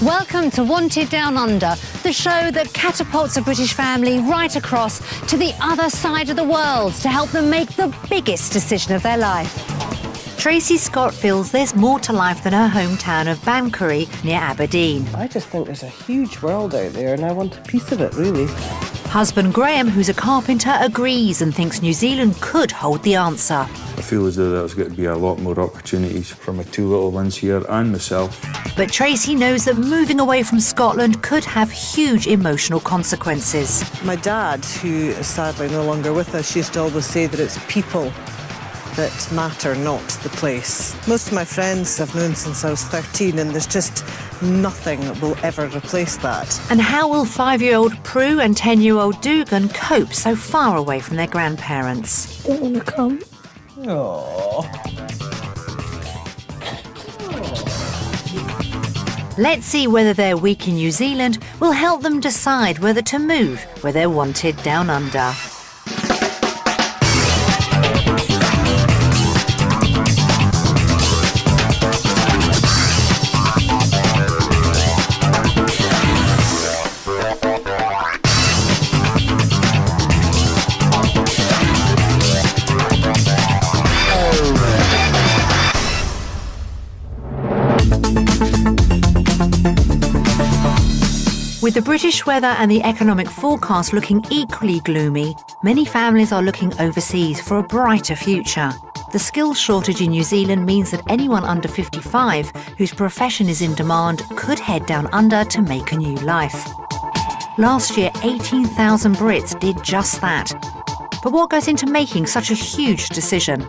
Welcome to Wanted Down Under, the show that catapults a British family right across to the other side of the world to help them make the biggest decision of their life. Tracy Scott feels there's more to life than her hometown of Banchory near Aberdeen. I just think there's a huge world out there and I want a piece of it, really. Husband Graham, who's a carpenter, agrees and thinks New Zealand could hold the answer. I feel as though there's going to be a lot more opportunities for my two little ones here and myself. But Tracy knows that moving away from Scotland could have huge emotional consequences. My dad, who is sadly no longer with us, used to always say that it's people that matter, not the place. Most of my friends I've known since I was 13, and there's just nothing that will ever replace that. And how will 5-year-old Prue and 10-year-old Dugan cope so far away from their grandparents? Don't want to come. Aww. Let's see whether their week in New Zealand will help them decide whether to move where they're wanted down under. With the British weather and the economic forecast looking equally gloomy, many families are looking overseas for a brighter future. The skills shortage in New Zealand means that anyone under 55 whose profession is in demand could head down under to make a new life. Last year, 18,000 Brits did just that. But what goes into making such a huge decision?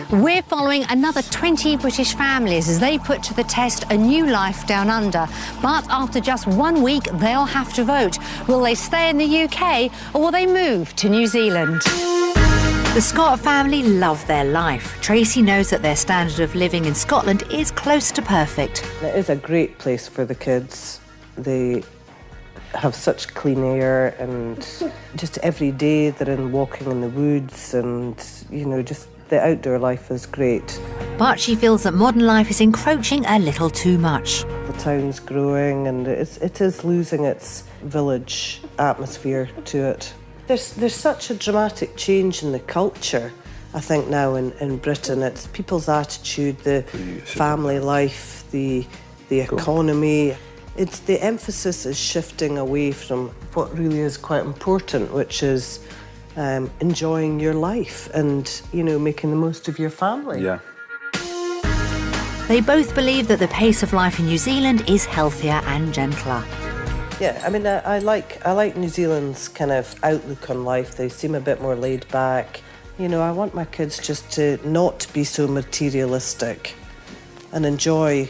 We're following another 20 British families as they put to the test a new life down under. But after just 1 week, they'll have to vote. Will they stay in the UK or will they move to New Zealand? The Scott family love their life. Tracy knows that their standard of living in Scotland is close to perfect. It is a great place for the kids. They have such clean air, and just every day they're in walking in the woods, and, you know, just the outdoor life is great. But she feels that modern life is encroaching a little too much. The town's growing and it is losing its village atmosphere to it. There's such a dramatic change in the culture, I think, now in Britain. It's people's attitude, the family life, the economy. It's the emphasis is shifting away from what really is quite important, which is enjoying your life and, you know, making the most of your family. Yeah. They both believe that the pace of life in New Zealand is healthier and gentler. Yeah, I mean, I like New Zealand's kind of outlook on life. They seem a bit more laid back. You know, I want my kids just to not be so materialistic and enjoy,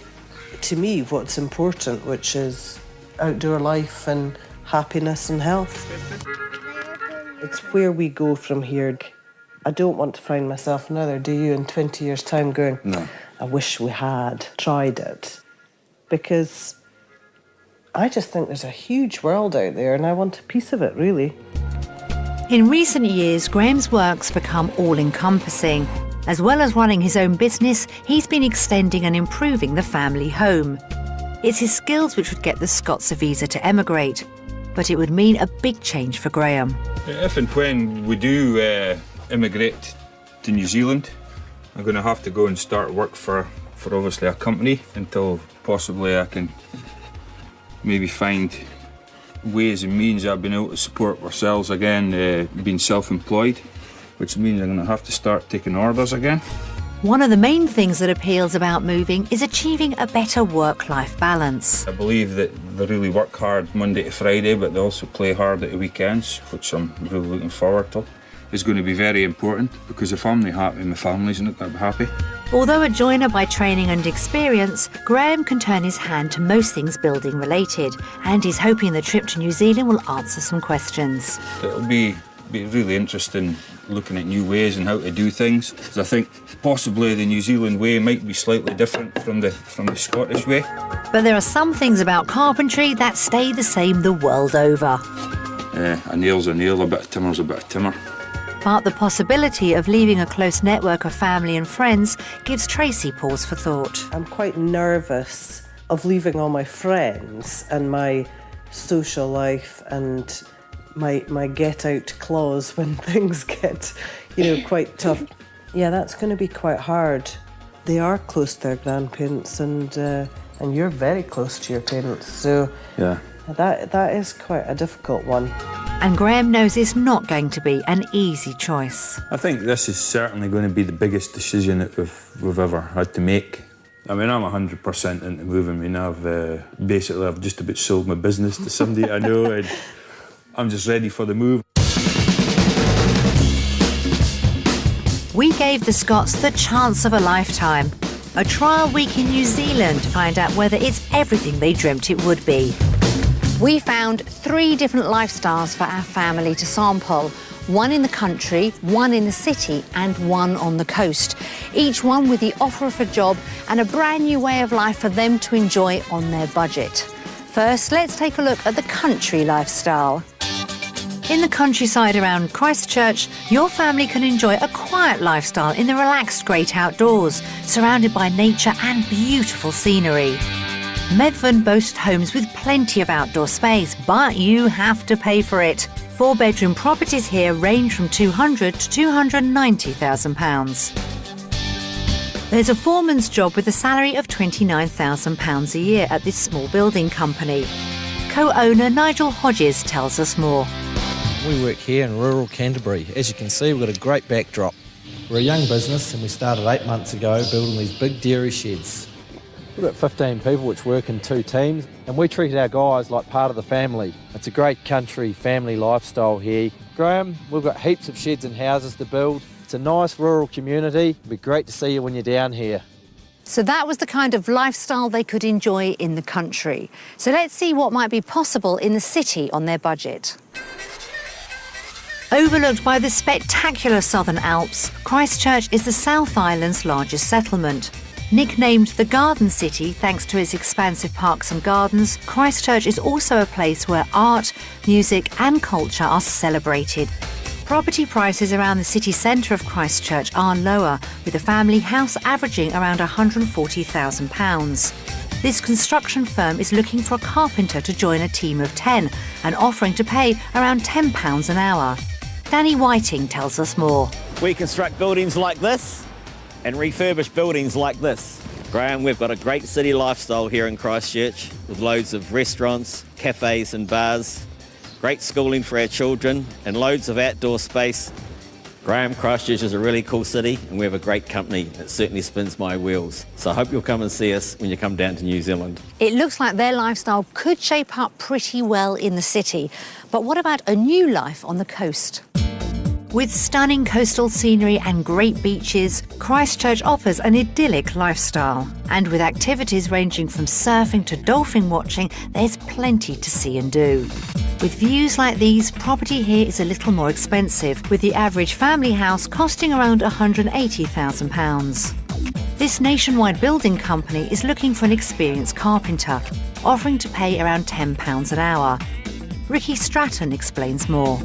to me, what's important, which is outdoor life and happiness and health. It's where we go from here. I don't want to find myself another, do you, in 20 years' time going, No. I wish we had tried it. Because I just think there's a huge world out there and I want a piece of it, really. In recent years, Graham's work's become all-encompassing. As well as running his own business, he's been extending and improving the family home. It's his skills which would get the Scots a visa to emigrate, but it would mean a big change for Graham. If and when we do immigrate to New Zealand, I'm going to have to go and start work for obviously a company until possibly I can maybe find ways and means I've been able to support ourselves again, being self-employed, which means I'm going to have to start taking orders again. One of the main things that appeals about moving is achieving a better work-life balance. I believe that they really work hard Monday to Friday, but they also play hard at the weekends, which I'm really looking forward to. It's going to be very important because if I'm not happy, my family's not going to be happy. Although a joiner by training and experience, Graham can turn his hand to most things building related, and he's hoping the trip to New Zealand will answer some questions. It'll be really interesting looking at new ways and how to do things. Because I think possibly the New Zealand way might be slightly different from the Scottish way. But there are some things about carpentry that stay the same the world over. A nail's a nail, a bit of timmer's a bit of timmer. But the possibility of leaving a close network of family and friends gives Tracy pause for thought. I'm quite nervous of leaving all my friends and my social life and my get-out clause when things get, quite tough. Yeah, that's going to be quite hard. They are close to their grandparents, and you're very close to your parents, so yeah, that is quite a difficult one. And Graham knows it's not going to be an easy choice. I think this is certainly going to be the biggest decision that we've ever had to make. I mean, I'm 100% into moving. I mean, I've just about sold my business to somebody I know, and I'm just ready for the move. We gave the Scots the chance of a lifetime. A trial week in New Zealand to find out whether it's everything they dreamt it would be. We found 3 different lifestyles for our family to sample. One in the country, one in the city, and one on the coast. Each one with the offer of a job and a brand new way of life for them to enjoy on their budget. First, let's take a look at the country lifestyle. In the countryside around Christchurch, your family can enjoy a quiet lifestyle in the relaxed great outdoors, surrounded by nature and beautiful scenery. Medford boasts homes with plenty of outdoor space, but you have to pay for it. 4-bedroom properties here range from £200,000 to £290,000. There's a foreman's job with a salary of £29,000 a year at this small building company. Co-owner Nigel Hodges tells us more. We work here in rural Canterbury. As you can see, we've got a great backdrop. We're a young business and we started 8 months ago building these big dairy sheds. We've got 15 people which work in 2 teams, and we treat our guys like part of the family. It's a great country family lifestyle here. Graham, we've got heaps of sheds and houses to build. It's a nice rural community. It'd be great to see you when you're down here. So that was the kind of lifestyle they could enjoy in the country. So let's see what might be possible in the city on their budget. Overlooked by the spectacular Southern Alps, Christchurch is the South Island's largest settlement. Nicknamed the Garden City thanks to its expansive parks and gardens, Christchurch is also a place where art, music and culture are celebrated. Property prices around the city centre of Christchurch are lower, with a family house averaging around £140,000. This construction firm is looking for a carpenter to join a team of 10 and offering to pay around £10 an hour. Danny Whiting tells us more. We construct buildings like this and refurbish buildings like this. Graham, we've got a great city lifestyle here in Christchurch with loads of restaurants, cafes and bars, great schooling for our children and loads of outdoor space. Graham, Christchurch is a really cool city and we have a great company. It certainly spins my wheels. So I hope you'll come and see us when you come down to New Zealand. It looks like their lifestyle could shape up pretty well in the city. But what about a new life on the coast? With stunning coastal scenery and great beaches, Christchurch offers an idyllic lifestyle. And with activities ranging from surfing to dolphin watching, there's plenty to see and do. With views like these, property here is a little more expensive, with the average family house costing around £180,000. This nationwide building company is looking for an experienced carpenter, offering to pay around £10 an hour. Ricky Stratton explains more.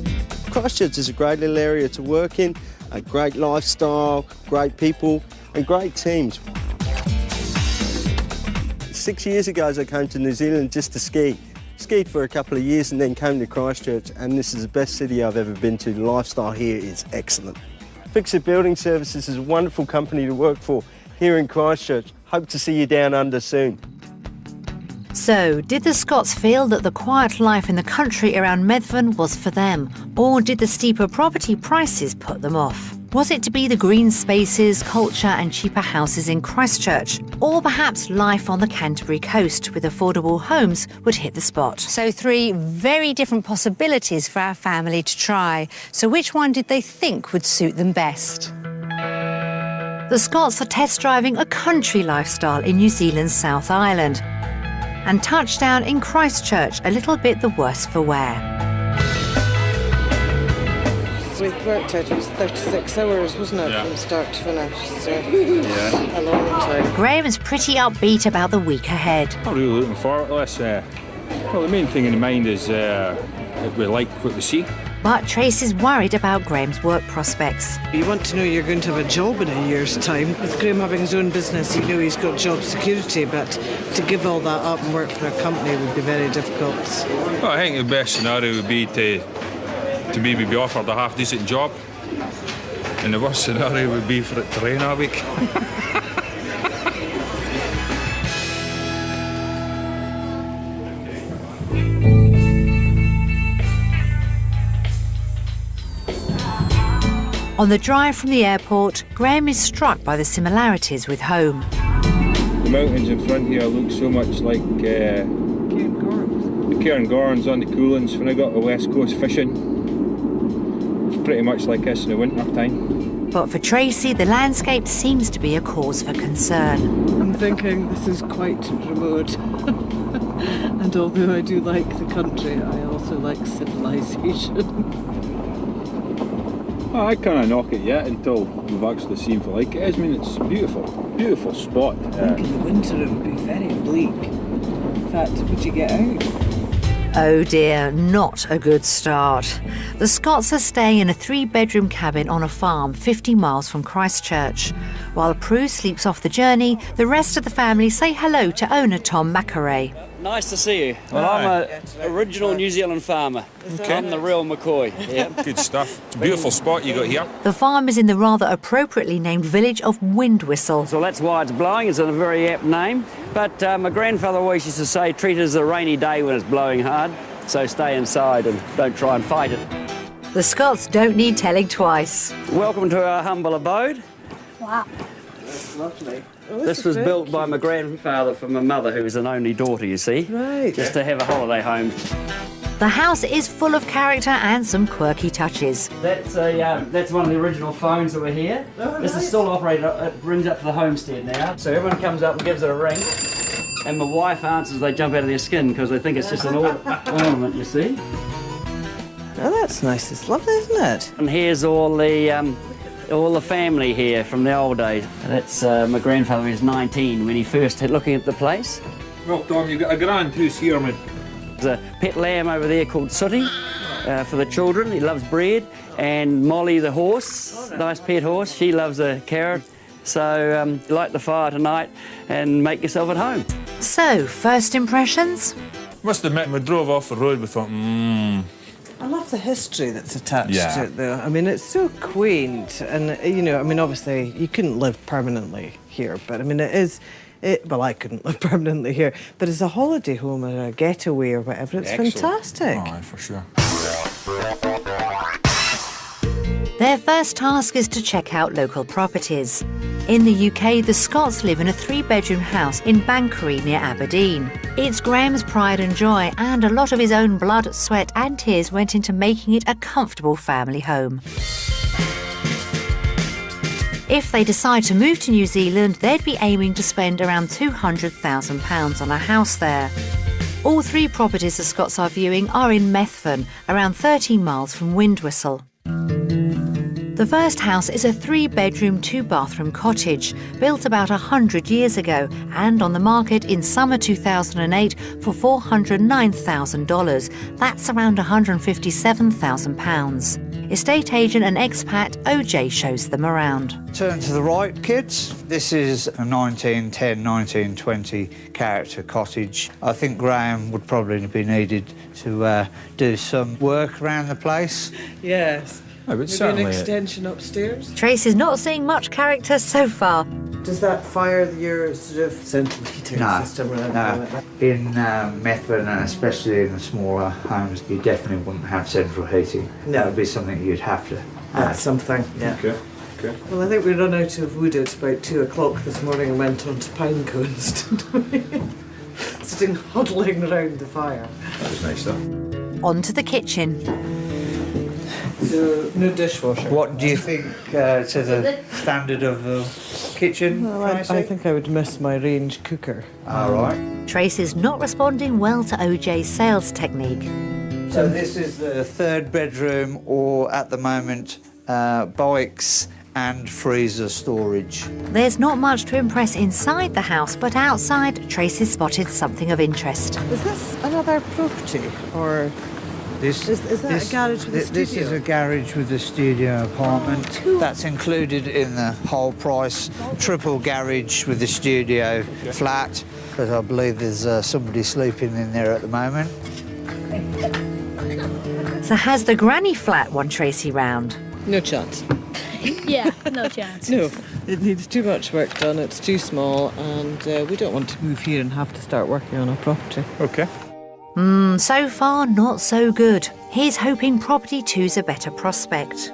Christchurch is a great little area to work in, a great lifestyle, great people and great teams. 6 years ago I came to New Zealand just to ski. Skied for a couple of years and then came to Christchurch, and this is the best city I've ever been to. The lifestyle here is excellent. Fixer Building Services is a wonderful company to work for here in Christchurch. Hope to see you down under soon. So, did the Scots feel that the quiet life in the country around Medford was for them? Or did the steeper property prices put them off? Was it to be the green spaces, culture and cheaper houses in Christchurch? Or perhaps life on the Canterbury coast with affordable homes would hit the spot? So 3 very different possibilities for our family to try. So which one did they think would suit them best? The Scots are test driving a country lifestyle in New Zealand's South Island, and touchdown in Christchurch a little bit the worse for wear. We worked out it was 36 hours, wasn't it, from start to finish, so a long time. Graham is pretty upbeat about the week ahead. I'm really looking forward to this. Well, the main thing in the mind is if we like what we see. But Tracy's worried about Graham's work prospects. You want to know you're going to have a job in a year's time. With Graham having his own business, you know he's got job security, but to give all that up and work for a company would be very difficult. Well, I think the best scenario would be to maybe be offered a half-decent job. And the worst scenario would be for it to rain all week. On the drive from the airport, Graham is struck by the similarities with home. The mountains in front here look so much like the Cairngorms on the Coolins when I got to West Coast fishing. It's pretty much like this in the winter time. But for Tracy, the landscape seems to be a cause for concern. I'm thinking this is quite remote. And although I do like the country, I also like civilization. Oh, I can't knock it yet until we've actually seen for like it is. I mean, it's a beautiful, beautiful spot. I think in the winter it would be very bleak. In fact, would you get out? Oh dear, not a good start. The Scotts are staying in a 3-bedroom cabin on a farm 50 miles from Christchurch. While Prue sleeps off the journey, the rest of the family say hello to owner Tom McArae. Nice to see you. Well, I'm an original New Zealand farmer. Okay. I'm the real McCoy. Yeah. Good stuff. It's a beautiful spot you got here. The farm is in the rather appropriately named village of Windwhistle. So that's why it's blowing. It's a very apt name. But my grandfather always used to say, treat it as a rainy day when it's blowing hard. So stay inside and don't try and fight it. The Scotts don't need telling twice. Welcome to our humble abode. Wow. That's lovely. This was built by my grandfather for my mother, who was an only daughter, you see. Right. Just to have a holiday home. The house is full of character and some quirky touches. That's one of the original phones that were here. Oh, this is still operated. It brings up to the homestead now. So everyone comes up and gives it a ring. And my wife answers, they jump out of their skin because they think it's just an ornament, you see. Oh, that's nice. It's lovely, isn't it? And here's all the family here from the old days. That's my grandfather, he was 19 when he first had looking at the place. Well, Tom, you've got a grand who's here, man. There's a pet lamb over there called Sooty for the children. He loves bread. And Molly the horse, nice pet horse, she loves a carrot. So light the fire tonight and make yourself at home. So, first impressions? Must admit, when we drove off the road, we thought, I love the history that's attached Yeah. to it, though. I mean, it's so quaint, and you know, I mean, obviously, you couldn't live permanently here, but I mean, well, I couldn't live permanently here, but as a holiday home or a getaway or whatever, it's Excellent. fantastic. oh, for sure. Their first task is to check out local properties. In the UK, the Scotts live in a 3-bedroom house in Banchory near Aberdeen. It's Graham's pride and joy, and a lot of his own blood, sweat and tears went into making it a comfortable family home. If they decide to move to New Zealand, they'd be aiming to spend around £200,000 on a house there. All 3 properties the Scotts are viewing are in Methven, around 13 miles from Windwhistle. The first house is a 3-bedroom, 2-bathroom cottage, built about 100 years ago and on the market in summer 2008 for $409,000. That's around £157,000. Estate agent and expat OJ shows them around. Turn to the right, kids. This is a 1910, 1920 character cottage. I think Graham would probably be needed to do some work around the place. Yes. Oh, Maybe an extension upstairs. Tracy's not seeing much character so far. Does that fire your sort of central heating system around? No. In Methven, and especially in the smaller homes, you definitely wouldn't have central heating. No. That would be something you'd have to That's something, yeah. Okay. Well, I think we ran out of wood at about 2 o'clock this morning and went on to pine cones, didn't we? Sitting huddling around the fire. That was nice, though. On to the kitchen. So, no dishwasher. What do you think to the standard of the kitchen? Well, I think I would miss my range cooker. All right. Tracy's not responding well to OJ's sales technique. So this is the 3rd bedroom, or at the moment, bikes and freezer storage. There's not much to impress inside the house, but outside, Tracy spotted something of interest. Is this another property, or This Is that a garage with a studio? This is a garage with a studio apartment. That's included in the whole price. Triple garage with a studio flat. But I believe there's somebody sleeping in there at the moment. So has the granny flat won Tracy round? No chance. Yeah, no chance. No, it needs too much work done, it's too small, and we don't want to move here and have to start working on our property. Okay. So far, not so good. Here's hoping property 2's a better prospect.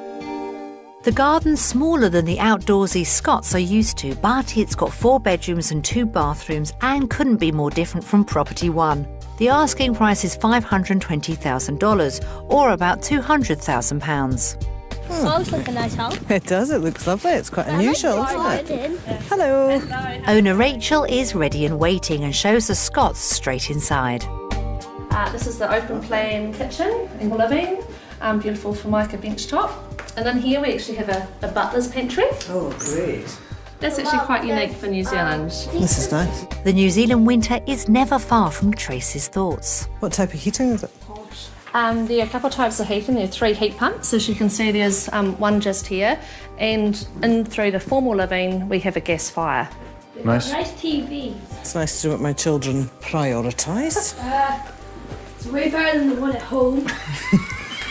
The garden's smaller than the outdoorsy Scots are used to, but it's got 4 bedrooms and 2 bathrooms and couldn't be more different from property 1. The asking price is $520,000, or about £200,000. Oh, looks like a nice house. It does, it looks lovely. It's quite unusual, isn't it? Hello. Owner Rachel is ready and waiting and shows the Scots straight inside. This is the open plan kitchen and living, beautiful Formica bench top. And then here we actually have a butler's pantry. Oh, great. That's actually quite unique for New Zealand. This is nice. The New Zealand winter is never far from Tracy's thoughts. What type of heating is it? There are a couple of types of heating. There are 3 heat pumps. As you can see, there's one just here. And in through the formal living, we have a gas fire. Nice. Nice TV. It's nice to do what my children prioritise. It's way better than the one at home.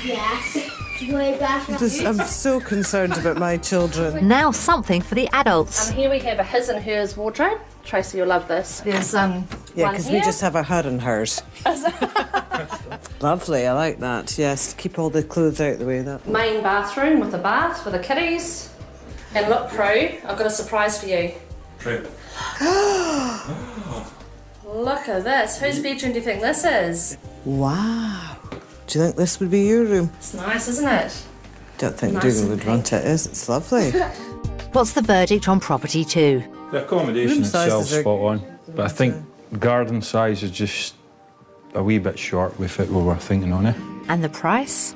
Yes. It's way better. I'm so concerned about my children. Now something for the adults. Here we have a his and hers wardrobe. Tracy, you'll love this. There's Yeah, one because we here. just have a her and hers. Lovely, I like that. Yes, keep all the clothes out the way. That. Main bathroom with a bath for the kiddies. And look, Prue, I've got a surprise for you. True. Look at this. Whose bedroom do you think this is? Wow. Do you think this would be your room? It's nice, isn't it? Don't think Nice Dougal and would want it. It's lovely. What's the verdict on property 2? The accommodation Room itself's sizes are- spot on, but I think garden size is just a wee bit short with what we were thinking on it. And the price?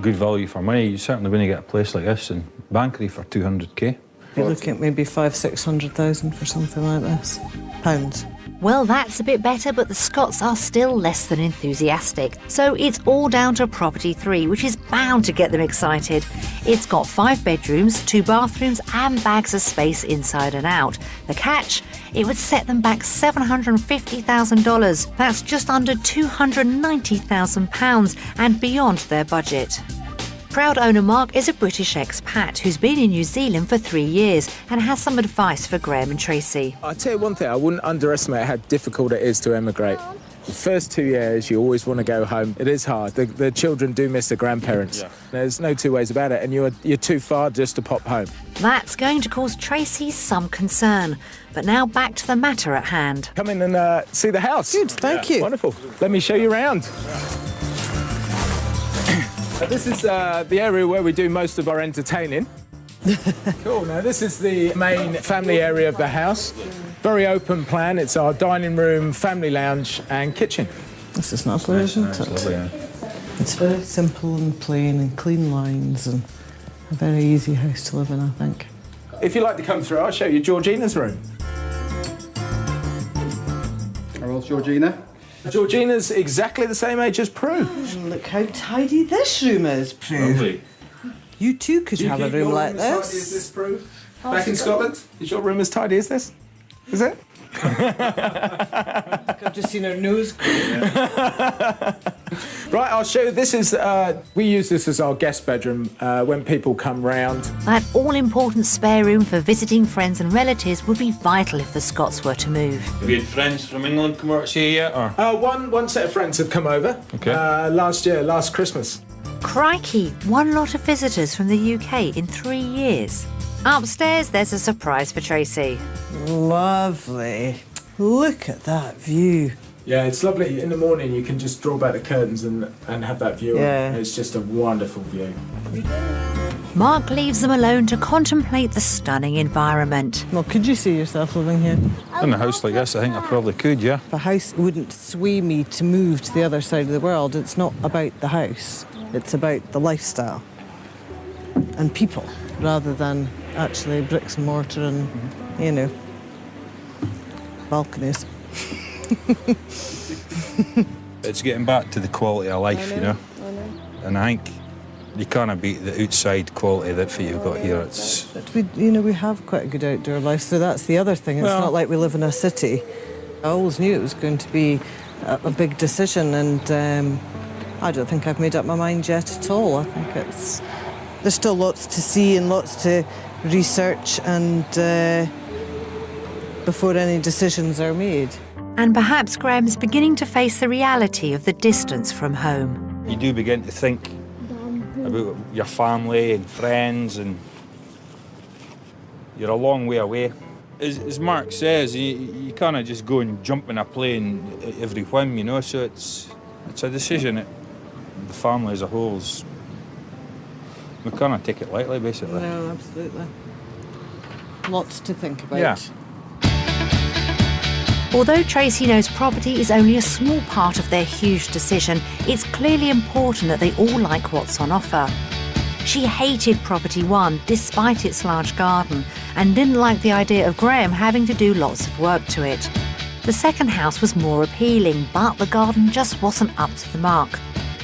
Good value for money. You certainly wouldn't get a place like this in Bankery for 200k. You're looking at maybe 500,000-600,000 for something like this. Pounds. Well, that's a bit better, but the Scots are still less than enthusiastic. So it's all down to property 3, which is bound to get them excited. It's got 5 bedrooms, 2 bathrooms and bags of space inside and out. The catch? It would set them back $750,000. That's just under £290,000 and beyond their budget. Proud owner Mark is a British expat who's been in New Zealand for 3 years and has some advice for Graham and Tracy. I'll tell you one thing, I wouldn't underestimate how difficult it is to emigrate. The first 2 years, you always want to go home. It is hard. The children do miss their grandparents. Yeah. There's no 2 ways about it, and you're too far just to pop home. That's going to cause Tracy some concern. But now back to the matter at hand. Come in and see the house. Good, thank you. Wonderful. Let me show you around. This is the area where we do most of our entertaining. Cool. Now, this is the main family area of the house. Very open plan. It's our dining room, family lounge and kitchen. This is lovely, isn't it? Lovely, yeah. It's very simple and plain and clean lines and a very easy house to live in, I think. If you'd like to come through, I'll show you Georgina's room. How old's Georgina? Georgina's exactly the same age as Prue. Look how tidy this room is, Prue. Lovely. You too could have a room like this. Prue? Back in Scotland? Is your room as tidy as this? Is it? I've just seen her nose. Right, I'll show you. This is, we use this as our guest bedroom when people come round. That all-important spare room for visiting friends and relatives would be vital if the Scots were to move. Have you had friends from England come over to see you yet? Or? One set of friends have come over last Christmas. Crikey, one lot of visitors from the UK in 3 years. Upstairs, there's a surprise for Tracy. Lovely. Look at that view. Yeah, it's lovely. In the morning, you can just draw back the curtains and have that view. Yeah. It's just a wonderful view. Mark leaves them alone to contemplate the stunning environment. Well, could you see yourself living here? In a house like this, I think I probably could, yeah. The house wouldn't sway me to move to the other side of the world. It's not about the house. It's about the lifestyle and people, rather than actually bricks and mortar and, you know, balconies. It's getting back to the quality of life, you know. And I think you can't beat the outside quality that you've got here. It's... But we have quite a good outdoor life, so that's the other thing. It's not like we live in a city. I always knew it was going to be a big decision, and I don't think I've made up my mind yet at all. I think there's still lots to see and lots to research and before any decisions are made. And perhaps Graham's beginning to face the reality of the distance from home. You do begin to think about your family and friends, and you're a long way away. As Mark says, you can't just go and jump in a plane at every whim, you know, so it's a decision that the family as a whole we can't take it lightly, basically. No, absolutely. Lots to think about. Yeah. Although Tracy knows property is only a small part of their huge decision, it's clearly important that they all like what's on offer. She hated Property 1 despite its large garden and didn't like the idea of Graham having to do lots of work to it. The second house was more appealing, but the garden just wasn't up to the mark.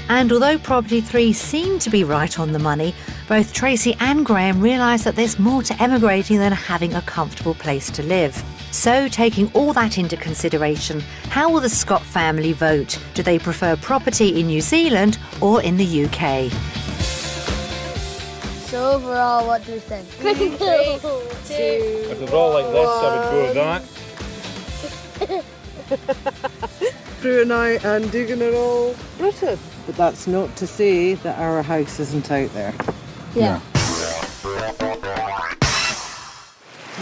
And although Property 3 seemed to be right on the money, both Tracy and Graham realised that there's more to emigrating than having a comfortable place to live. So, taking all that into consideration, how will the Scott family vote? Do they prefer property in New Zealand or in the UK? So overall, what do you think? 3, 2, If it were all like this, I would go with that. Prue and I and Dugan are all Britain. But that's not to say that our house isn't out there. Yeah.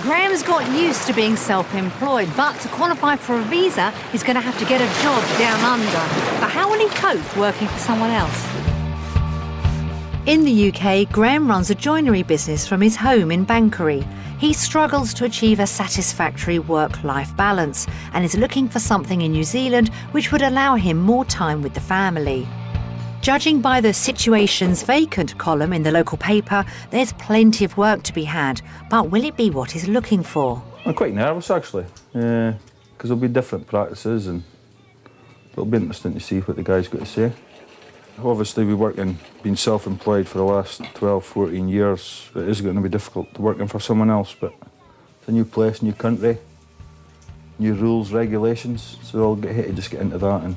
Graham's got used to being self-employed, but to qualify for a visa, he's going to have to get a job down under. But how will he cope working for someone else? In the UK, Graham runs a joinery business from his home in Banchory. He struggles to achieve a satisfactory work-life balance and is looking for something in New Zealand which would allow him more time with the family. Judging by the Situations Vacant column in the local paper, there's plenty of work to be had, but will it be what he's looking for? I'm quite nervous, actually, because there'll be different practices and it'll be interesting to see what the guy's got to say. Obviously, being self-employed for the last 12, 14 years, it is going to be difficult working for someone else, but it's a new place, new country, new rules, regulations, so I'll get to just get into that and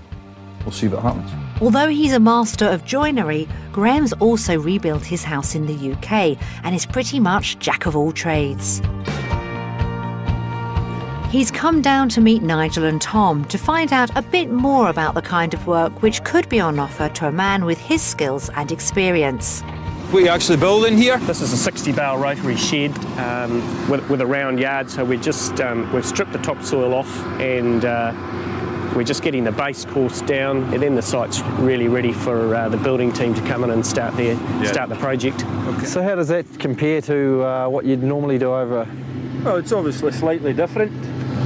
we'll see what happens. Although he's a master of joinery, Graham's also rebuilt his house in the UK and is pretty much jack of all trades. He's come down to meet Nigel and Tom to find out a bit more about the kind of work which could be on offer to a man with his skills and experience. What are you actually building here? This is a 60-bale rotary shed with a round yard, so we've stripped the topsoil off and we're just getting the base course down, and then the site's really ready for the building team to come in and start the project. Okay. So how does that compare to what you'd normally do over? Well, it's obviously slightly different.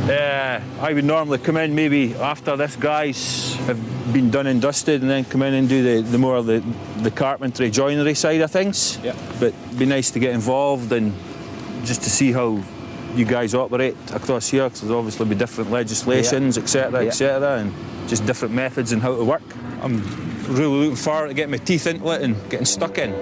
I would normally come in maybe after this guys have been done and dusted, and then come in and do the more the carpentry, joinery side of things. Yeah. But it'd be nice to get involved and just to see how you guys operate across here, because there's obviously be different legislations, etc., etc., and just different methods and how to work. I'm really looking forward to getting my teeth into it and getting stuck in.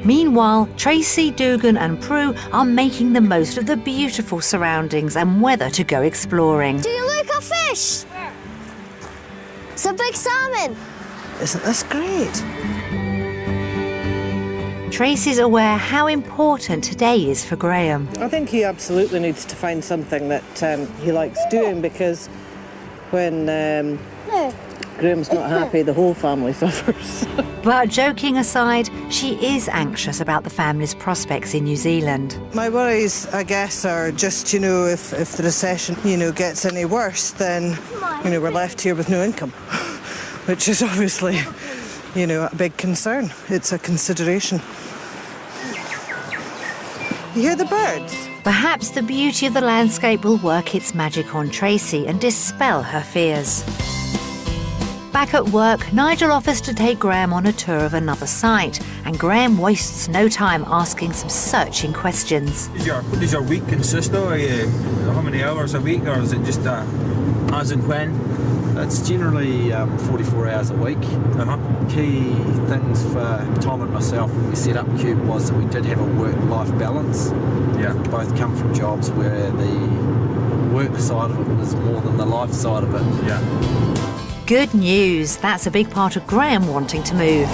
Meanwhile, Tracy, Dugan and Prue are making the most of the beautiful surroundings and weather to go exploring. Do you like a fish? It's a big salmon. Isn't this great? Tracy's aware how important today is for Graham. I think he absolutely needs to find something that he likes doing, because when Graham's not happy, the whole family suffers. But joking aside, she is anxious about the family's prospects in New Zealand. My worries, I guess, are just, if the recession, gets any worse, then, we're left here with no income, which is obviously, a big concern. It's a consideration. You hear the birds? Perhaps the beauty of the landscape will work its magic on Tracy and dispel her fears. Back at work, Nigel offers to take Graham on a tour of another site, and Graham wastes no time asking some searching questions. What does your week consist of? How many hours a week, or is it just as and when? It's generally 44 hours a week. Key things for Tom and myself when we set up Cube was that we did have a work-life balance. Yeah. We both come from jobs where the work side of it was more than the life side of it. Yeah. Good news. That's a big part of Graham wanting to move.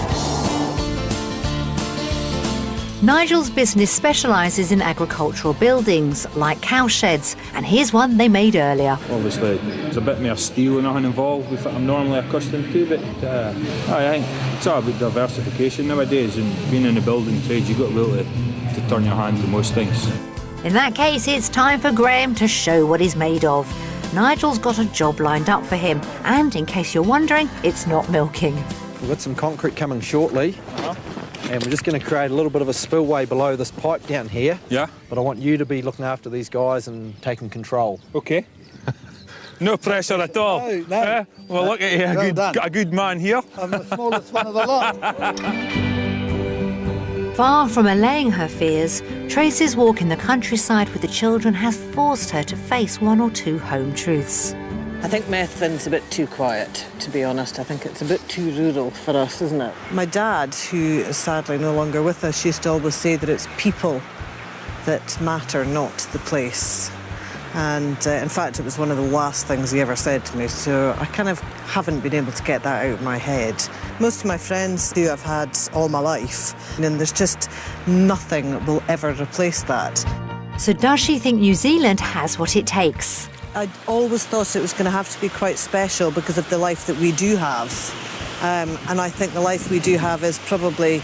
Nigel's business specialises in agricultural buildings, like cow sheds, and here's one they made earlier. Obviously, there's a bit more steel and nothing involved with what I'm normally accustomed to, but I think it's all about diversification nowadays, and being in the building trade, you've got to be able to turn your hand to most things. In that case, it's time for Graham to show what he's made of. Nigel's got a job lined up for him, and in case you're wondering, it's not milking. We've got some concrete coming shortly. And we're just going to create a little bit of a spillway below this pipe down here. Yeah. But I want you to be looking after these guys and taking control. Okay. No pressure at all. No. Well, look at you, a good man here. I'm the smallest one of the lot. Far from allaying her fears, Tracy's walk in the countryside with the children has forced her to face one or two home truths. I think Methven's a bit too quiet, to be honest. I think it's a bit too rural for us, isn't it? My dad, who is sadly no longer with us, used to always say that it's people that matter, not the place. And in fact, it was one of the last things he ever said to me, so I kind of haven't been able to get that out of my head. Most of my friends who I've had all my life, and there's just nothing that will ever replace that. So does she think New Zealand has what it takes? I always thought it was going to have to be quite special because of the life that we do have. And I think the life we do have is probably,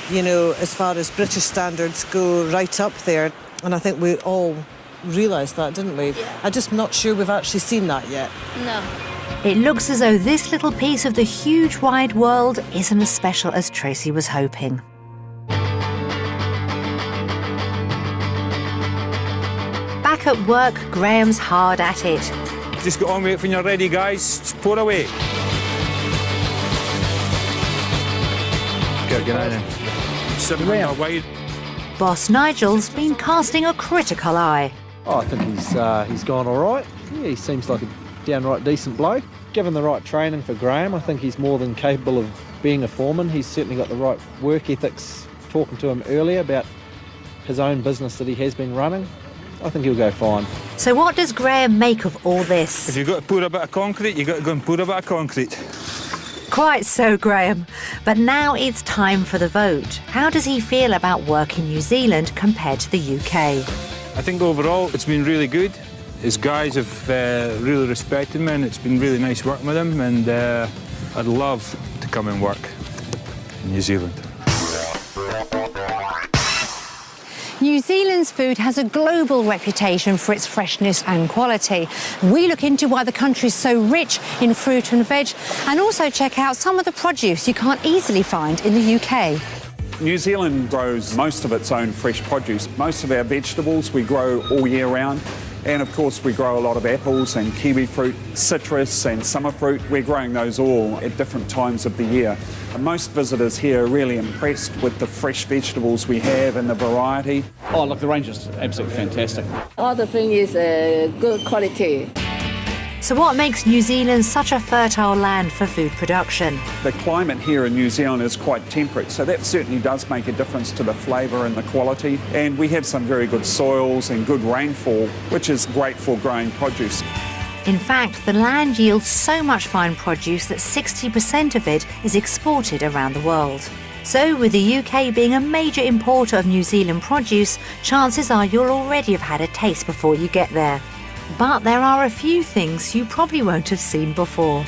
you know, as far as British standards go, right up there. And I think we all realised that, didn't we? Yeah. I'm just not sure we've actually seen that yet. No. It looks as though this little piece of the huge wide world isn't as special as Tracy was hoping. Back at work, Graham's hard at it. Just get on with it when you're ready, guys. Just pour away. Get on then. 700 wide. Boss Nigel's been casting a critical eye. Oh, I think he's gone all right. Yeah, he seems like a downright decent bloke. Given the right training for Graham, I think he's more than capable of being a foreman. He's certainly got the right work ethics. Talking to him earlier about his own business that he has been running, I think he'll go fine. So what does Graham make of all this? If you've got to pour a bit of concrete, you've got to go and pour a bit of concrete. Quite so, Graham. But now it's time for the vote. How does he feel about work in New Zealand compared to the UK? I think overall it's been really good. His guys have really respected me, and it's been really nice working with him, and I'd love to come and work in New Zealand. New Zealand's food has a global reputation for its freshness and quality. We look into why the country's so rich in fruit and veg, and also check out some of the produce you can't easily find in the UK. New Zealand grows most of its own fresh produce. Most of our vegetables we grow all year round. And of course we grow a lot of apples and kiwi fruit, citrus and summer fruit. We're growing those all at different times of the year. And most visitors here are really impressed with the fresh vegetables we have and the variety. Oh look, the range is absolutely fantastic. All the thing is good quality. So what makes New Zealand such a fertile land for food production? The climate here in New Zealand is quite temperate, so that certainly does make a difference to the flavour and the quality. And we have some very good soils and good rainfall, which is great for growing produce. In fact, the land yields so much fine produce that 60% of it is exported around the world. So with the UK being a major importer of New Zealand produce, chances are you'll already have had a taste before you get there. But there are a few things you probably won't have seen before.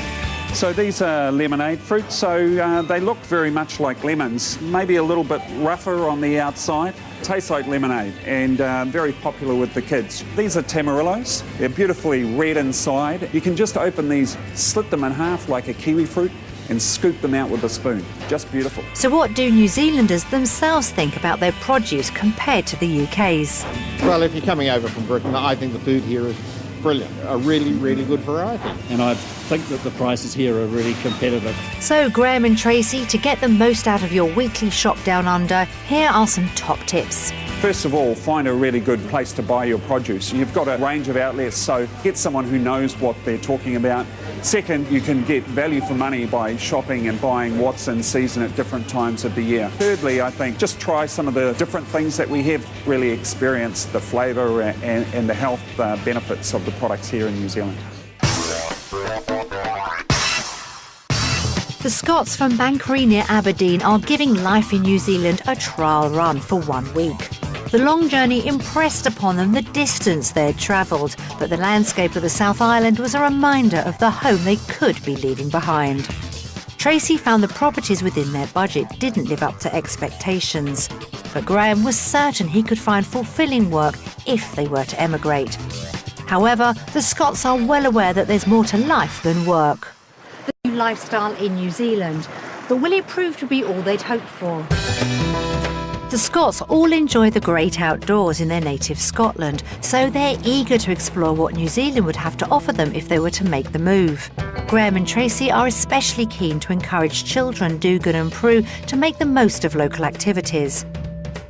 So these are lemonade fruit, so they look very much like lemons, maybe a little bit rougher on the outside. Tastes like lemonade and very popular with the kids. These are tamarillos. They're beautifully red inside. You can just open these, slit them in half like a kiwi fruit and scoop them out with a spoon. Just beautiful. So what do New Zealanders themselves think about their produce compared to the UK's? Well, if you're coming over from Britain, I think the food here is brilliant. A really, really good variety. And I think that the prices here are really competitive. So Graham and Tracy, to get the most out of your weekly shop down under, here are some top tips. First of all, find a really good place to buy your produce. You've got a range of outlets, so get someone who knows what they're talking about. Second, you can get value for money by shopping and buying what's in season at different times of the year. Thirdly, I think just try some of the different things that we have, really experience the flavour and the health benefits of the products here in New Zealand. The Scots from Banchory near Aberdeen are giving life in New Zealand a trial run for 1 week. The long journey impressed upon them the distance they'd travelled, but the landscape of the South Island was a reminder of the home they could be leaving behind. Tracy found the properties within their budget didn't live up to expectations, but Graham was certain he could find fulfilling work if they were to emigrate. However, the Scots are well aware that there's more to life than work. The new lifestyle in New Zealand, but will it prove to be all they'd hoped for? The Scots all enjoy the great outdoors in their native Scotland, so they're eager to explore what New Zealand would have to offer them if they were to make the move. Graham and Tracy are especially keen to encourage children, Dugan and Prue, to make the most of local activities.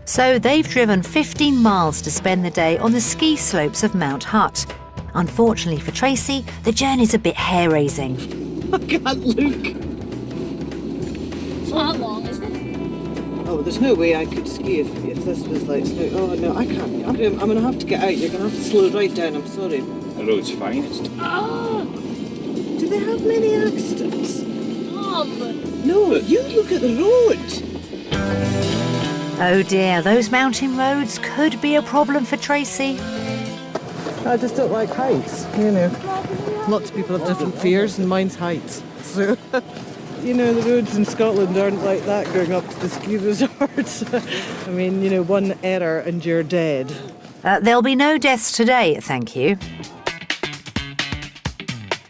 So they've driven 15 miles to spend the day on the ski slopes of Mount Hutt. Unfortunately for Tracy, the journey's a bit hair-raising. I can't look. It's not long, isn't it? Oh, there's no way I could ski if this was like slow. Oh no, I can't. I'm going to have to get out. You're going to have to slow right down. I'm sorry. The road's fine. Oh! Do they have many accidents? Mum! No, you look at the road. Oh dear, those mountain roads could be a problem for Tracy. I just don't like heights, you know. Lots of people have different fears, and mine's heights. So, you know, the roads in Scotland aren't like that going up to the ski resorts. I mean, you know, one error and you're dead. There'll be no deaths today, thank you.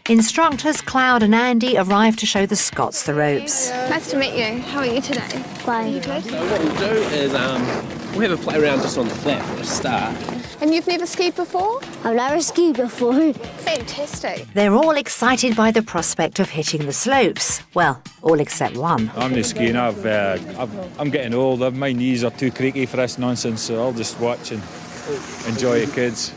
Instructors Cloud and Andy arrive to show the Scots the ropes. Nice to meet you. How are you today? Fine. Are you good? So what we'll do is we'll have a play around just on the flat for a start. And you've never skied before? I've never skied before. Fantastic. They're all excited by the prospect of hitting the slopes. Well, all except one. I'm not skiing. I'm getting old. My knees are too creaky for this nonsense, so I'll just watch and enjoy it, kids.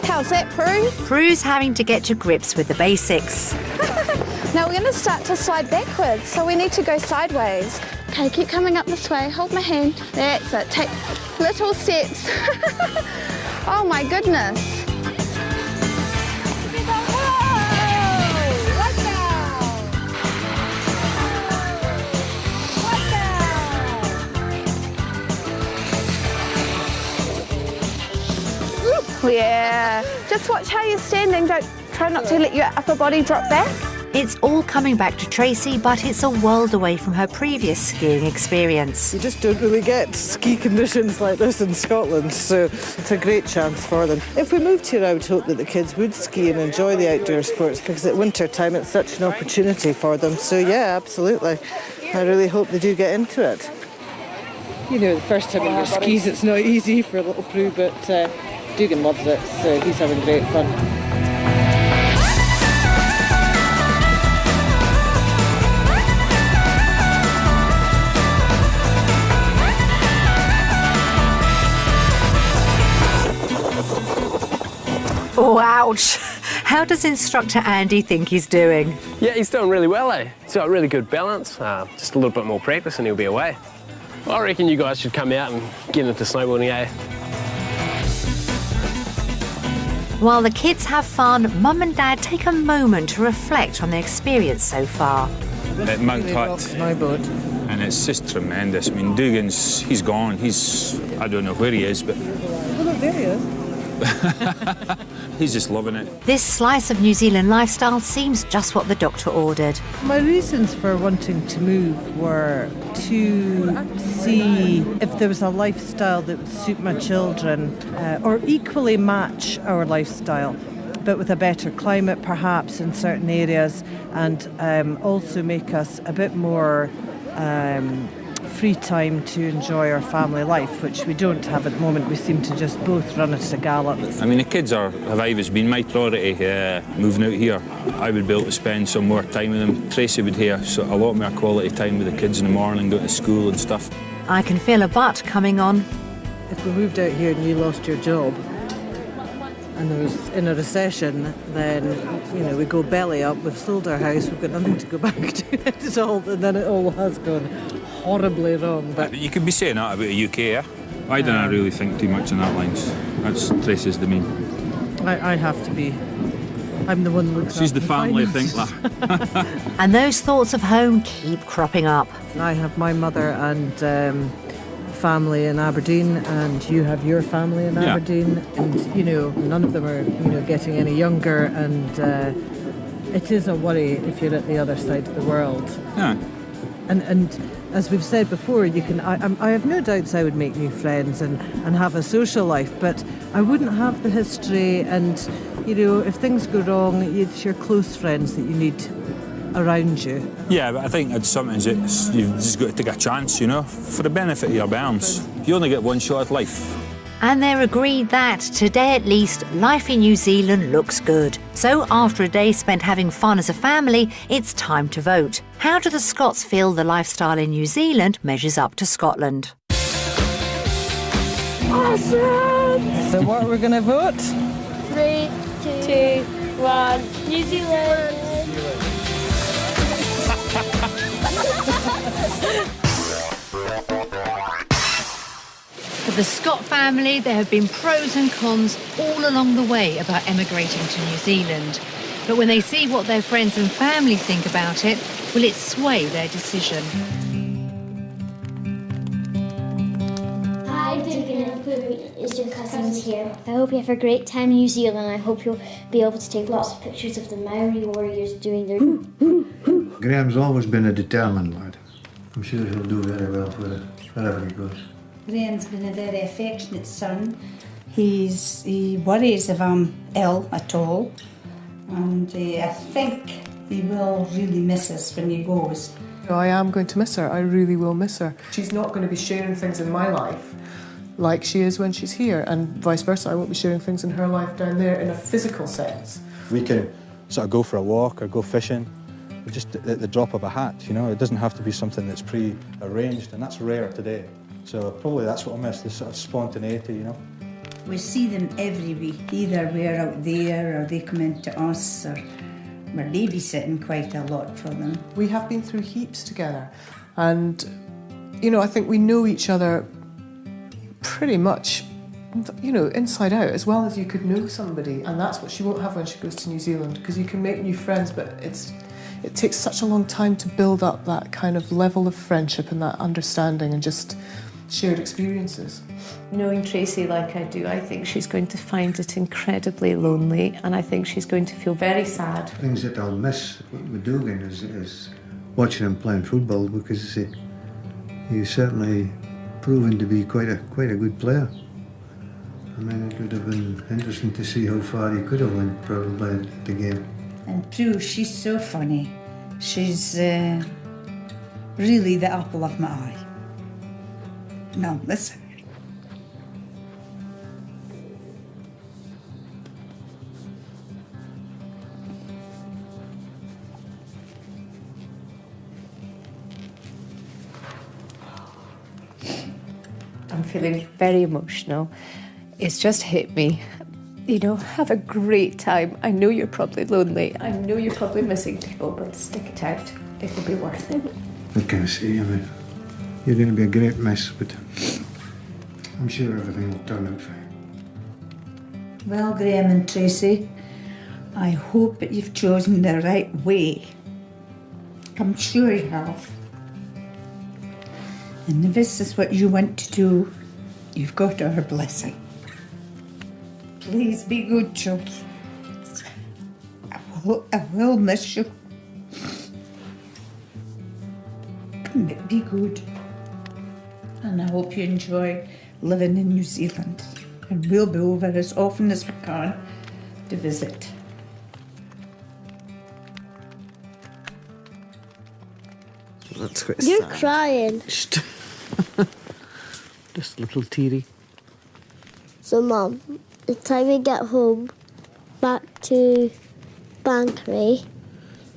How's that, Prue? Prue's having to get to grips with the basics. Now we're going to start to slide backwards, so we need to go sideways. Okay, keep coming up this way. Hold my hand. That's it. Take little steps. Oh my goodness. Yeah. Just watch how you're standing. Try not to let your upper body drop back. It's all coming back to Tracy, but it's a world away from her previous skiing experience. You just don't really get ski conditions like this in Scotland, so it's a great chance for them. If we moved here, I would hope that the kids would ski and enjoy the outdoor sports, because at winter time it's such an opportunity for them. So yeah, absolutely. I really hope they do get into it. You know, the first time on your skis it's not easy for little Prue, but Dugan loves it, so he's having great fun. Oh, ouch. How does instructor Andy think he's doing? Yeah, he's doing really well, eh? He's got really good balance. Just a little bit more practice and he'll be away. Well, I reckon you guys should come out and get into snowboarding, eh? While the kids have fun, Mum and Dad take a moment to reflect on their experience so far. At Mount Hutt. Snowboard. And it's just tremendous. I mean, Dugan's, he's gone. I don't know where he is, but... Oh, look, there he is. He's just loving it. This slice of New Zealand lifestyle seems just what the doctor ordered. My reasons for wanting to move were to see if there was a lifestyle that would suit my children or equally match our lifestyle, but with a better climate perhaps in certain areas, and also make us a bit more free time to enjoy our family life, which we don't have at the moment. We seem to just both run at a gallop. I mean, the kids have always been my priority moving out here. I would be able to spend some more time with them. Tracy would have so a lot more quality time with the kids in the morning, going to school and stuff. I can feel a but coming on. If we moved out here and you lost your job, and there was in a recession, then, you know, we go belly up, we've sold our house, we've got nothing to go back to at all, and then it all has gone horribly wrong. But you could be saying that about the UK, yeah? I don't really think too much in that lines. That's Tracy's domain. I have to be. I'm the one that looks She's the family, I think, finances. And those thoughts of home keep cropping up. I have my mother and family in Aberdeen, and you have your family in Aberdeen, and, you know, none of them are, you know, getting any younger, and it is a worry if you're at the other side of the world. Yeah. And as we've said before, you can. I have no doubts I would make new friends and have a social life, but I wouldn't have the history. And, you know, if things go wrong, it's your close friends that you need around you. Yeah, but I think it's sometimes you've just got to take a chance, you know, for the benefit of your bairns. You only get one shot at life. And they're agreed that, today at least, life in New Zealand looks good. So after a day spent having fun as a family, it's time to vote. How do the Scots feel the lifestyle in New Zealand measures up to Scotland? Awesome! So what are we going to vote? 3, 2, 1. New Zealand! For the Scott family, there have been pros and cons all along the way about emigrating to New Zealand. But when they see what their friends and family think about it, will it sway their decision? Hi, Deacon and Chloe, it's your cousins here. I hope you have a great time in New Zealand. I hope you'll be able to take lots of pictures of the Maori warriors doing their... Graham's always been a determined lad. I'm sure he'll do very well wherever he goes. Graham's been a very affectionate son. He worries if I'm ill at all, and I think he will really miss us when he goes. I am going to miss her. I really will miss her. She's not going to be sharing things in my life like she is when she's here, and vice versa. I won't be sharing things in her life down there in a physical sense. We can sort of go for a walk or go fishing just at the drop of a hat, you know. It doesn't have to be something that's pre-arranged, and that's rare today. So probably that's what I miss, this sort of spontaneity, you know. We see them every week. Either we're out there or they come into us, or we're babysitting quite a lot for them. We have been through heaps together, and, you know, I think we know each other pretty much, you know, inside out, as well as you could know somebody, and that's what she won't have when she goes to New Zealand, because you can make new friends, but it takes such a long time to build up that kind of level of friendship and that understanding and just shared experiences. Knowing Tracy like I do, I think she's going to find it incredibly lonely, and I think she's going to feel very sad. Things that I'll miss with Dougan is watching him playing football, because he's certainly proven to be quite a good player. I mean, it would have been interesting to see how far he could have went probably at the game. And Prue, she's so funny. She's really the apple of my eye. No, listen. I'm feeling very emotional. It's just hit me. You know, have a great time. I know you're probably lonely. I know you're probably missing people, but stick it out. It'll be worth it. What can I say? I mean, you're going to be a great miss, but I'm sure everything will turn out fine. Well, Graham and Tracy, I hope that you've chosen the right way. I'm sure you have. And if this is what you want to do, you've got our blessing. Please be good, children. I will miss you. Be good. And I hope you enjoy living in New Zealand. And we'll be over as often as we can to visit. That's quite You're sad. crying. Just a little teary. So, Mum, the time we get home, back to Bankery,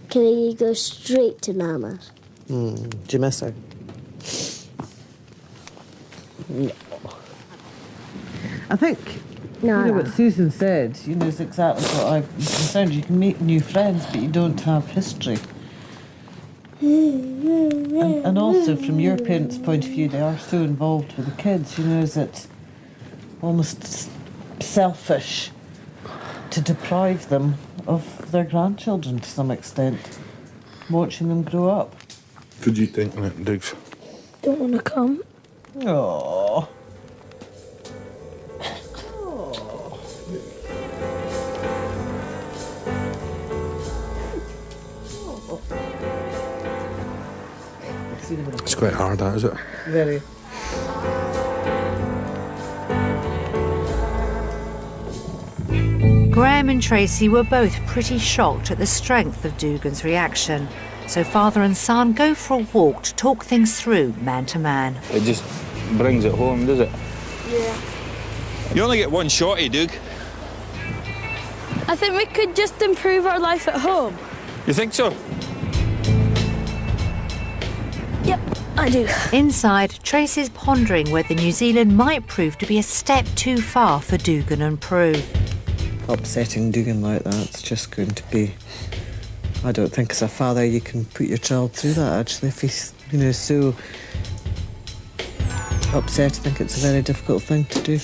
can you go straight to Nana's? Do you miss her? No. I think No, You know what Susan said, is exactly what I've been concerned. You can make new friends, but you don't have history. And also, from your parents' point of view, they are so involved with the kids, is it almost selfish to deprive them of their grandchildren to some extent, watching them grow up. What do you think on it, Diggs? Don't want to come. Oh. It's quite hard, that, is it? Very. Graham and Tracy were both pretty shocked at the strength of Dugan's reaction. So father and son go for a walk to talk things through, man to man. It just brings it home, does it? Yeah. You only get one shotty, Doug. I think we could just improve our life at home. You think so? Yep, I do. Inside, Tracy's pondering whether New Zealand might prove to be a step too far for Dugan and Prue. Upsetting Dugan like that's just going to be... I don't think as a father you can put your child through that, actually. If he's, so upset, I think it's a very difficult thing to do.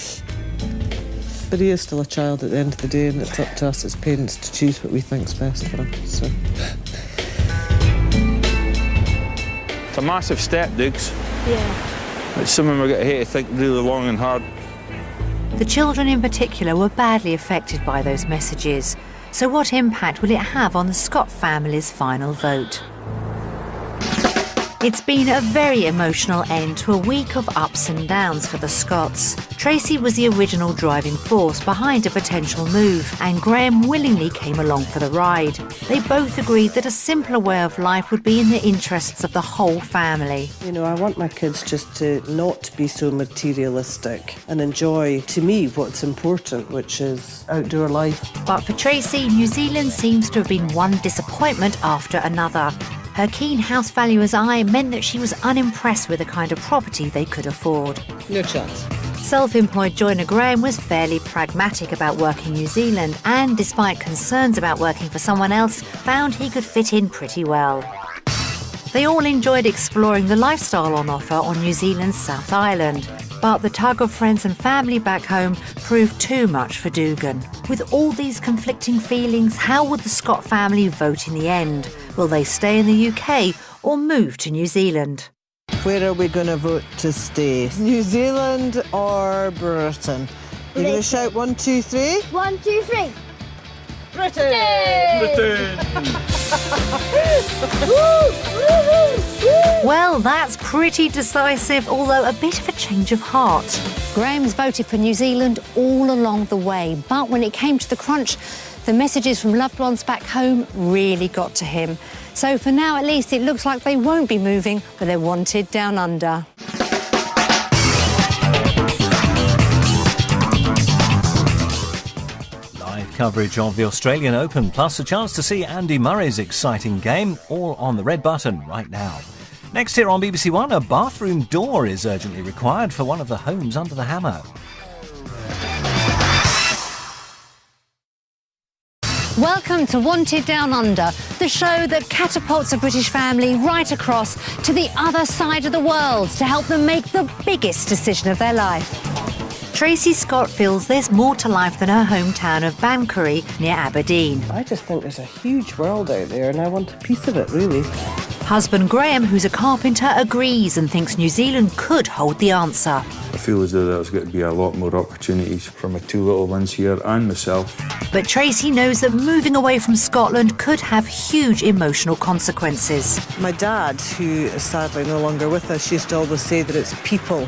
But he is still a child at the end of the day, and it's up to us as parents to choose what we think's best for him, so... It's a massive step, Dukes. Yeah. It's something we're going to have to think really long and hard. The children in particular were badly affected by those messages. So what impact will it have on the Scott family's final vote? It's been a very emotional end to a week of ups and downs for the Scotts. Tracy was the original driving force behind a potential move, and Graham willingly came along for the ride. They both agreed that a simpler way of life would be in the interests of the whole family. I want my kids just to not be so materialistic and enjoy, to me, what's important, which is outdoor life. But for Tracy, New Zealand seems to have been one disappointment after another. Her keen house valuer's eye meant that she was unimpressed with the kind of property they could afford. No chance. Self-employed joiner Graham was fairly pragmatic about work in New Zealand and, despite concerns about working for someone else, found he could fit in pretty well. They all enjoyed exploring the lifestyle on offer on New Zealand's South Island. But the tug of friends and family back home proved too much for Dugan. With all these conflicting feelings, how would the Scott family vote in the end? Will they stay in the UK or move to New Zealand? Where are we going to vote to stay? New Zealand or Britain? You're going to shout 1, 2, 3? 1, 2, 3. Britain! Well, that's pretty decisive, although a bit of a change of heart. Graham's voted for New Zealand all along the way, but when it came to the crunch, the messages from loved ones back home really got to him. So for now, at least, it looks like they won't be moving where they're wanted down under. Coverage of the Australian Open, plus a chance to see Andy Murray's exciting game, all on the red button right now. Next here on BBC One, a bathroom door is urgently required for one of the homes under the hammer. Welcome to Wanted Down Under, the show that catapults a British family right across to the other side of the world to help them make the biggest decision of their life. Tracy Scott feels there's more to life than her hometown of Banchory near Aberdeen. I just think there's a huge world out there and I want a piece of it, really. Husband Graham, who's a carpenter, agrees and thinks New Zealand could hold the answer. I feel as though there's going to be a lot more opportunities for my two little ones here and myself. But Tracy knows that moving away from Scotland could have huge emotional consequences. My dad, who is sadly no longer with us, used to always say that it's people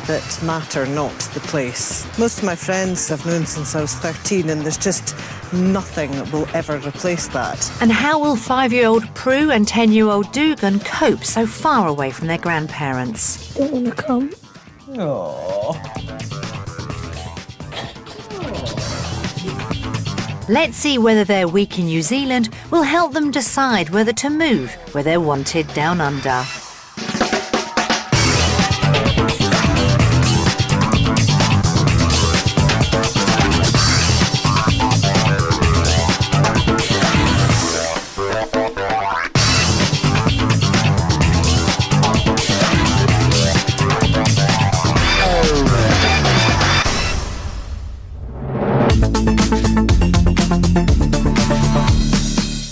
that matter, not the place. Most of my friends I've known since I was 13, and there's just nothing that will ever replace that. And how will 5-year-old Prue and 10-year-old Dugan cope so far away from their grandparents? Don't want to come. Aww. Let's see whether their week in New Zealand will help them decide whether to move where they're wanted down under.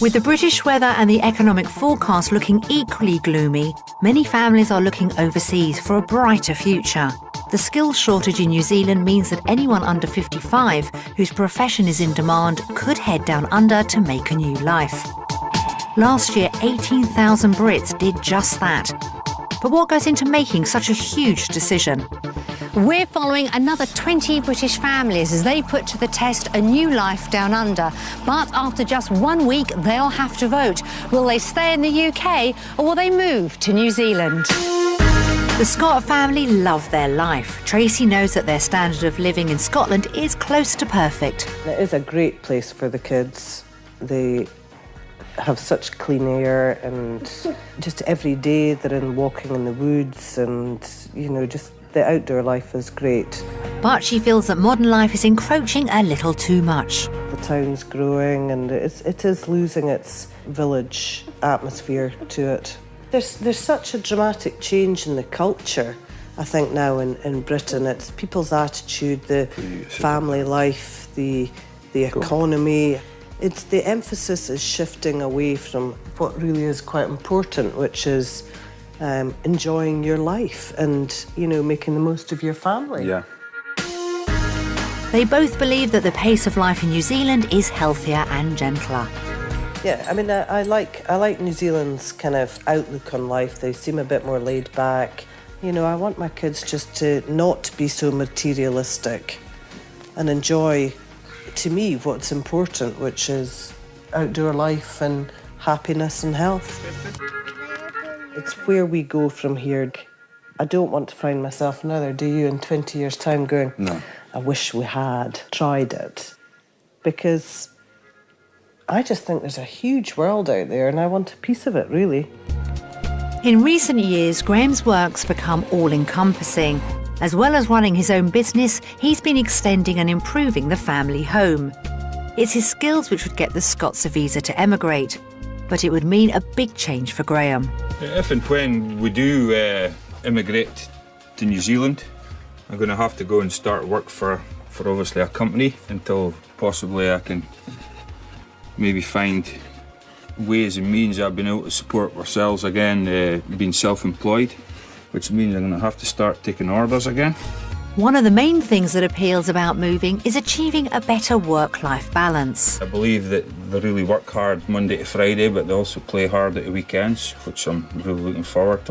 With the British weather and the economic forecast looking equally gloomy, many families are looking overseas for a brighter future. The skills shortage in New Zealand means that anyone under 55 whose profession is in demand could head down under to make a new life. Last year, 18,000 Brits did just that. But what goes into making such a huge decision? We're following another 20 British families as they put to the test a new life down under. But after just 1 week, they'll have to vote. Will they stay in the UK or will they move to New Zealand? The Scott family love their life. Tracy knows that their standard of living in Scotland is close to perfect. It is a great place for the kids. They have such clean air, and just every day they're in walking in the woods, and, you know, just the outdoor life is great. But she feels that modern life is encroaching a little too much. The town's growing and it is losing its village atmosphere to it. There's such a dramatic change in the culture, I think, now in Britain. It's people's attitude, the family life, the economy. It's the emphasis is shifting away from what really is quite important, which is enjoying your life and, you know, making the most of your family. Yeah. They both believe that the pace of life in New Zealand is healthier and gentler. Yeah, I mean, I like New Zealand's kind of outlook on life. They seem a bit more laid back. You know, I want my kids just to not be so materialistic and enjoy, to me, what's important, which is outdoor life and happiness and health. It's where we go from here. I don't want to find myself another, do you, in 20 years' time going, no, I wish we had tried it. Because I just think there's a huge world out there and I want a piece of it, really. In recent years, Graham's work's become all-encompassing. As well as running his own business, he's been extending and improving the family home. It's his skills which would get the Scots a visa to emigrate, but it would mean a big change for Graham. If and when we do immigrate to New Zealand, I'm going to have to go and start work for obviously a company until possibly I can maybe find ways and means I've been able to support ourselves again, being self-employed, which means I'm going to have to start taking orders again. One of the main things that appeals about moving is achieving a better work-life balance. I believe that they really work hard Monday to Friday, but they also play hard at the weekends, which I'm really looking forward to.